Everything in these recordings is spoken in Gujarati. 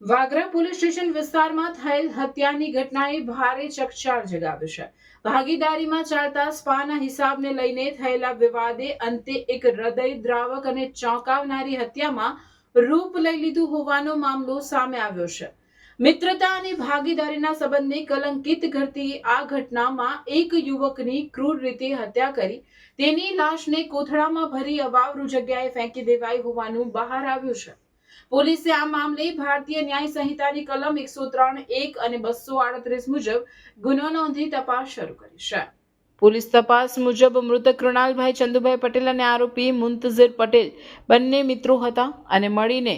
વાગરા પોલીસ સ્ટેશન વિસ્તારમાં થયેલ હત્યાની ઘટનાએ ભારે ચકચાર જગાવ્યો છે. ભાગીદારીમાં ચાલતા સ્પાના હિસાબને લઈને થયેલા વિવાદે અંતે એક હૃદયદ્રાવક અને ચોંકાવનારી હત્યામાં રૂપ લઈ લીધું હોવાનો મામલો સામે આવ્યો છે. મિત્રતા અને ભાગીદારીના સંબંધને કલંકિત કરતી આ ઘટનામાં એક યુવકની ક્રૂર રીતે હત્યા કરી તેની લાશને કોથળામાં ભરી અવાવરૂ જગ્યાએ ફેંકી દેવાઈ હોવાનું બહાર આવ્યું છે. પોલીસે આ મામલે ભારતીય ન્યાય સંહિતાની કલમ 103(1) અને 238 મુજબ ગુનો નોંધી તપાસ શરૂ કરી છે. પોલીસ તપાસ મુજબ મૃતક કૃણાલભાઈ ચંદુભાઈ પટેલ અને આરોપી મુંતઝિર પટેલ બંને મિત્રો હતા અને મળીને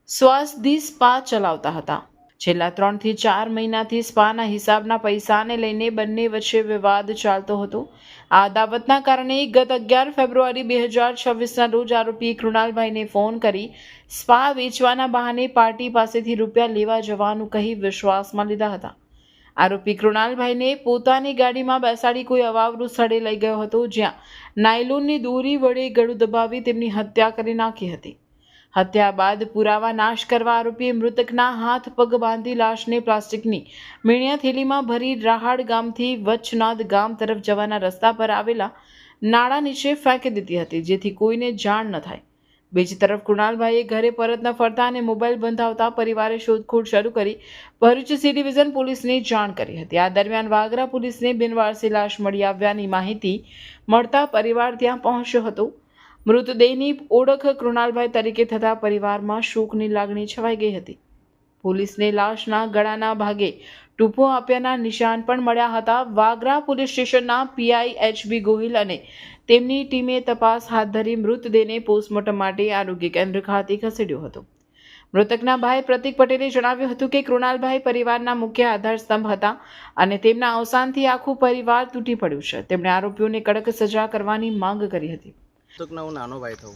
સ્વાસદી સ્પા ચલાવતા હતા. છેલ્લા 3 થી 4 મહિનાથી સ્પાના હિસાબના પૈસાને લઈને બંને વચ્ચે વિવાદ ચાલતો હતો. આ અદાવતના કારણે ગત 11 ફેબ્રુઆરી 2026ના રોજ આરોપી કૃણાલભાઈને ફોન કરી સ્પા વેચવાના બહાને પાર્ટી પાસેથી રૂપિયા લેવા જવાનું કહી વિશ્વાસમાં લીધા હતા. આરોપી કૃણાલભાઈને પોતાની ગાડીમાં બેસાડી કોઈ અવાવરૂ સ્થળે લઈ ગયો હતો, જ્યાં નાયલોનની દોરી વડે ગળું દબાવી તેમની હત્યા કરી નાખી હતી. હત્યા બાદ પુરાવા નાશ કરવા આરોપીએ મૃતકના હાથ પગ બાંધી લાશને પ્લાસ્ટિકની મીણિયા થેલીમાં ભરી રાહાડ ગામથી વચનાદ ગામ તરફ જવાના રસ્તા પર આવેલા નાળા નીચે ફેંકી દીધી હતી, જેથી કોઈને જાણ ન થાય. બીજી તરફ કૃણાલભાઈએ ઘરે પરત ન ફરતા અને મોબાઈલ બંધ આવતા પરિવારે શોધખોળ શરૂ કરી ભરૂચ સી ડિવિઝન પોલીસને જાણ કરી હતી. આ દરમિયાન વાગરા પોલીસને બિનવારસી લાશ મળી આવ્યાની માહિતી મળતા પરિવાર ત્યાં પહોંચ્યો હતો. મૃતદેહની ઓળખ કૃણાલભાઈ તરીકે થતા પરિવારમાં શોકની લાગણી છવાઈ ગઈ હતી. પોલીસને લાશના ગળાના ભાગે ટૂંપો આપ્યાના નિશાન પણ મળ્યા હતા. વાગરા પોલીસ સ્ટેશનના પીઆઈ એચ.બી. ગોહિલ અને તેમની ટીમે તપાસ હાથ ધરી મૃતદેહને પોસ્ટમોર્ટમ માટે આરોગ્ય કેન્દ્ર ખાતે ખસેડ્યો હતો. મૃતકના ભાઈ પ્રતિક પટેલે જણાવ્યું હતું કે કૃણાલભાઈ પરિવારના મુખ્ય આધારસ્તંભ હતા અને તેમના અવસાનથી આખું પરિવાર તૂટી પડ્યું છે. તેમણે આરોપીઓને કડક સજા કરવાની માંગ કરી હતી. તકના હું નાનો ભાઈ થઉં.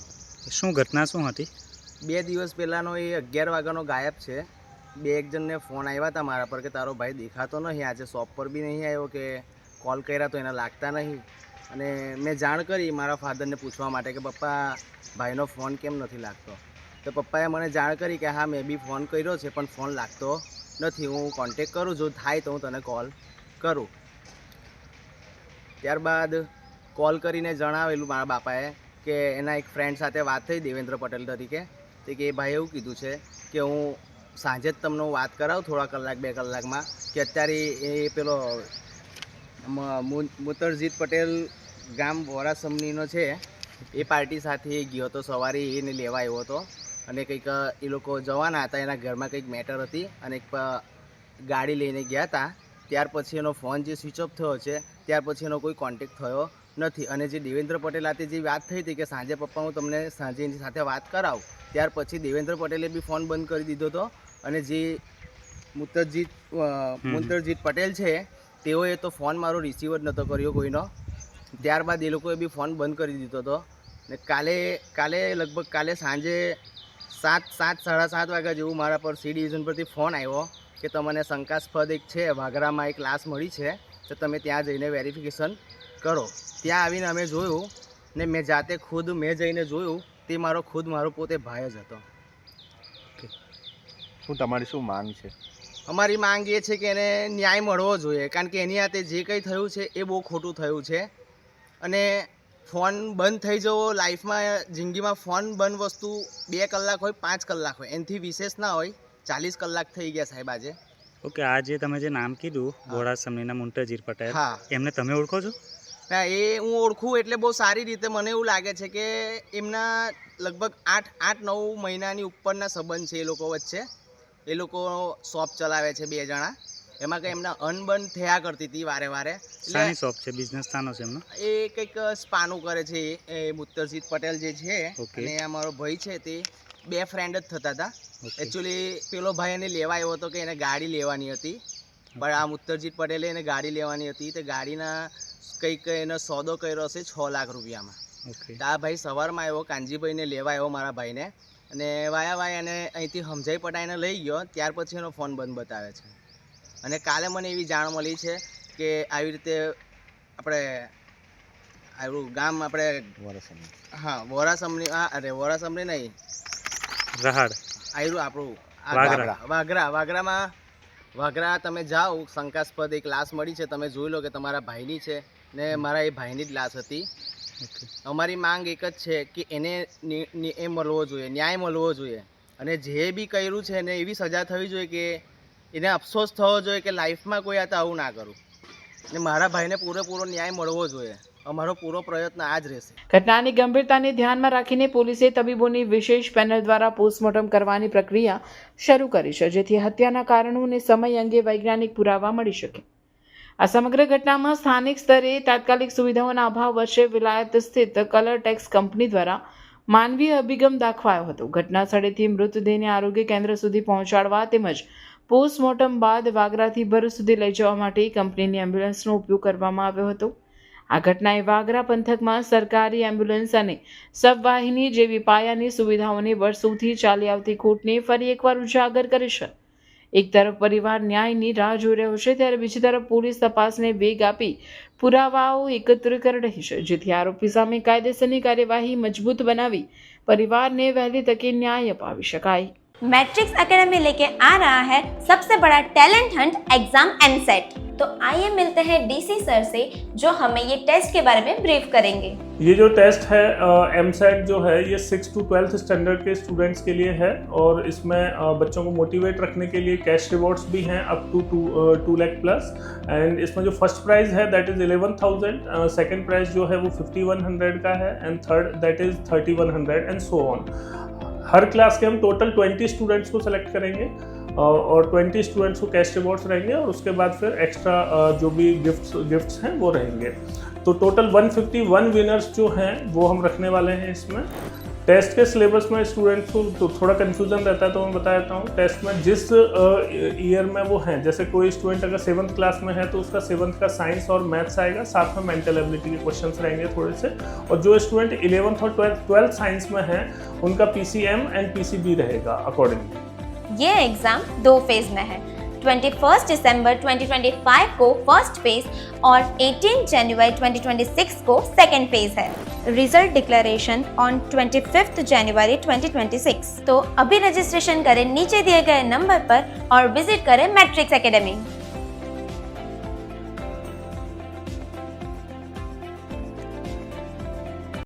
શું ઘટના શું હતી? 2 દિવસ પહેલાંનો એ 11 વાગ્યાનો ગાયબ છે. 2 જણને ફોન આવ્યા હતા મારા પર કે તારો ભાઈ દેખાતો નહીં, આજે શોપ પર બી નહીં આવ્યો, કે કોલ કર્યા તો એના લાગતા નહીં. અને મેં જાણ કરી મારા ફાધરને પૂછવા માટે કે પપ્પા ભાઈનો ફોન કેમ નથી લાગતો. તો પપ્પાએ મને જાણ કરી કે હા મેં બી ફોન કર્યો છે પણ ફોન લાગતો નથી, હું કોન્ટેક કરું, જો થાય તો હું તને કોલ કરું. ત્યારબાદ કોલ કરીને જણાવેલું મારા બાપાએ કે એના એક ફ્રેન્ડ સાથે વાત થઈ દેવેન્દ્ર પટેલ તરીકે, તો કે એ ભાઈ એવું કીધું છે કે હું સાંજે જ તમને વાત કરાવું થોડા કલાક 2 કલાકમાં, કે અત્યારે એ પેલો મુતરજીત પટેલ ગામ વોરાસમનીનો છે, એ પાર્ટી સાથે ગયો હતો. સવારે એને લેવા આવ્યો હતો અને કંઈક એ લોકો જવાના હતા, એના ઘરમાં કંઈક મેટર હતી અને એક ગાડી લઈને ગયા હતા. ત્યાર પછી એનો ફોન જે સ્વિચ ઓફ થયો છે, ત્યાર પછી એનો કોઈ કોન્ટેક્ટ થયો નથી. અને જે દેવેન્દ્ર પટેલ સાથે જે વાત થઈ હતી કે સાંજે પપ્પા હું તમને સાંજે એની સાથે વાત કરાવું, ત્યાર પછી દેવેન્દ્ર પટેલે બી ફોન બંધ કરી દીધો હતો. અને જે મુંતરજીત પટેલ છે તેઓએ તો ફોન મારો રિસીવ જ નહોતો કર્યો કોઈનો. ત્યારબાદ એ લોકોએ બી ફોન બંધ કરી દીધો હતો. ને કાલે લગભગ સાંજે 7:30 વાગ્યા જેવું મારા પર સી ડિવિઝન પરથી ફોન આવ્યો કે તમને શંકાસ્પદ એક છે વાગરામાં એક લાશ મળી છે, તો તમે ત્યાં જઈને વેરિફિકેશન કરો. ત્યાં આવીને અમે જોયું ને મેં જાતે ખુદ જઈને જોયું, તે મારો પોતે ભાઈ જ હતો. શું તમારી શું માંગ છે? અમારી માંગ એ છે કે એને ન્યાય મળવો જોઈએ, કારણ કે એની હાથે જે કંઈ થયું છે એ બહુ ખોટું થયું છે. અને ફોન બંધ થઈ જવો લાઈફમાં, જિંદગીમાં ફોન બંધ વસ્તુ 2 કલાક હોય 5 કલાક હોય, એનાથી વિશેષ ના હોય. 40 કલાક થઈ ગયા સાહેબ આજે. ઓકે, આ જે તમે જે નામ કીધું વોરાસમનીના મુંતરજીત પટેલ, હા, એમને તમે ઓળખો છો? હા, એ હું ઓળખું એટલે બહુ સારી રીતે. મને એવું લાગે છે કે એમના લગભગ 8-9 મહિનાની ઉપરના સંબંધ છે એ લોકો વચ્ચે. એ લોકો શોપ ચલાવે છે 2 જણા, એમાં કંઈ એમના અનબન થયા કરતી હતી વારે વારે. શાની શોપ છે? બિઝનેસ સ્થાનો છે એમનો? એ કંઈક સ્પાનું કરે છે એ મુત્તરજીત પટેલ જે છે. અને આ મારો ભાઈ છે તે 2 ફ્રેન્ડ જ થતા હતા. એકચ્યુઅલી પેલો ભાઈ એને લેવા આવ્યો હતો કે એને ગાડી લેવાની હતી, પણ આ મુત્તરજીત પટેલે એને ગાડી લેવાની હતી. તે ગાડીના કંઈક એનો સોદો કર્યો હશે 6 લાખ રૂપિયામાં. આ ભાઈ સવારમાં આવ્યો, કાનજીભાઈને લેવા આવ્યો મારા ભાઈને, અને વાયા એને અહીંથી સમજાઈ પટાઈને લઈ ગયો. ત્યાર પછી એનો ફોન બંધ બતાવે છે. અને કાલે મને એવી જાણ મળી છે કે આવી રીતે આપણે આવ્યું ગામ આપણે વોરાસમની નહીં, રાહાડ આવ્યું આપણું વાગરા તમે જાઓ, શંકાસ્પદ એક લાશ મળી છે, તમે જોઈ લો કે તમારા ભાઈની છે ને મારા એ ભાઈની જ લાશ હતી. અમારી માંગ એક જ છે કે એને એ મળવો જોઈએ, ન્યાય મળવો જોઈએ, અને જે બી કર્યું છે એને એવી સજા થવી જોઈએ કે એને અફસોસ થવો જોઈએ કે લાઈફમાં કોઈ આ તો આવું ના કરું, ને મારા ભાઈને પૂરેપૂરો ન્યાય મળવો જોઈએ. અમારો પૂરો પ્રયત્ન આ જ રહેશે. ઘટનાની ગંભીરતાને ધ્યાનમાં રાખીને પોલીસે તબીબોની વિશેષ પેનલ દ્વારા પોસ્ટમોર્ટમ કરવાની પ્રક્રિયા શરૂ કરી છે, જેથી હત્યાના કારણો અને સમય અંગે વૈજ્ઞાનિક પુરાવા મળી શકે. આ સમગ્ર ઘટનામાં સ્થાનિક સ્તરે તાત્કાલિક સુવિધાઓના અભાવ વચ્ચે વિલાયત સ્થિત કલર ટેક્સ કંપની દ્વારા માનવીય અભિગમ દાખવાયો હતો. ઘટના સ્થળેથી મૃતદેહને આરોગ્ય કેન્દ્ર સુધી પહોંચાડવા તેમજ પોસ્ટમોર્ટમ બાદ વાગરાથી ભરૂચ સુધી લઈ જવા માટે કંપનીની એમ્બ્યુલન્સનો ઉપયોગ કરવામાં આવ્યો હતો. આ ઘટનાએ વાગરા પંથકમાં સરકારી એમ્બ્યુલન્સ અને સબવાહિની જેવી પાયાની સુવિધાઓની વર્ષોથી ચાલી આવતી ખોટને ફરી એકવાર ઉજાગર કરી છે. એક તરફ પરિવાર ન્યાયની રાહ જોઈ રહ્યો છે, ત્યારે બીજી તરફ પોલીસ તપાસને વેગ આપી પુરાવાઓ એકત્ર કરી રહી છે, જેથી આરોપી સામે કાયદેસરની કાર્યવાહી મજબૂત બનાવી પરિવારને વહેલી તકે ન્યાય અપાવી શકાય. मैट्रिक्स एकेडमी लेके आ रहा है सबसे बड़ा टैलेंट हंट एग्जाम एमसेट। तो आइए मिलते हैं डीसी सर से जो हमें ये टेस्ट के बारे में ब्रीफ करेंगे। ये जो टेस्ट है एमसेट जो है ये 6 to 12th स्टैंडर्ड के स्टूडेंट्स के लिए है, और इसमें बच्चों को मोटिवेट रखने के लिए कैश रिवॉर्ड्स भी हैं up to 2 lakh plus. And इसमें जो फर्स्ट प्राइज़ है दैट इज़ 11,000, सेकंड प्राइज़ जो है वो 5,100 का है, and third that is 3,100 and so on. हर क्लास के हम टोटल 20 स्टूडेंट्स को सेलेक्ट करेंगे और 20 स्टूडेंट्स को कैश रिवॉर्ड्स रहेंगे, और उसके बाद फिर एक्स्ट्रा जो भी गिफ्ट्स हैं वो रहेंगे। तो टोटल 151 विनर्स जो हैं वो हम रखने वाले हैं इसमें। टेस्ट के सिलेबस में स्टूडेंट्स को तो थोड़ा कन्फ्यूज़न रहता है, तो मैं बता देता हूँ। टेस्ट में जिस ईयर में वो हैं, जैसे कोई स्टूडेंट अगर 7th क्लास में है तो उसका 7th का साइंस और मैथ्स आएगा, साथ में मेंटल एबिलिटी के क्वेश्चंस रहेंगे थोड़े से। और जो स्टूडेंट 11th और 12th साइंस में हैं उनका PCM एंड PCB रहेगा अकॉर्डिंगली। ये एग्ज़ाम 2 फेज़ में है। 21 दिसंबर 2025 को फर्स्ट फेज़ और 18 जनवरी 2026 को सेकेंड फेज़ है। रिजल्ट डिक्लेरेशन ऑन 25 जनवरी 2026। तो अभी रजिस्ट्रेशन करें नीचे दिए गए नंबर पर और विजिट करें मैट्रिक्स एकेडमी।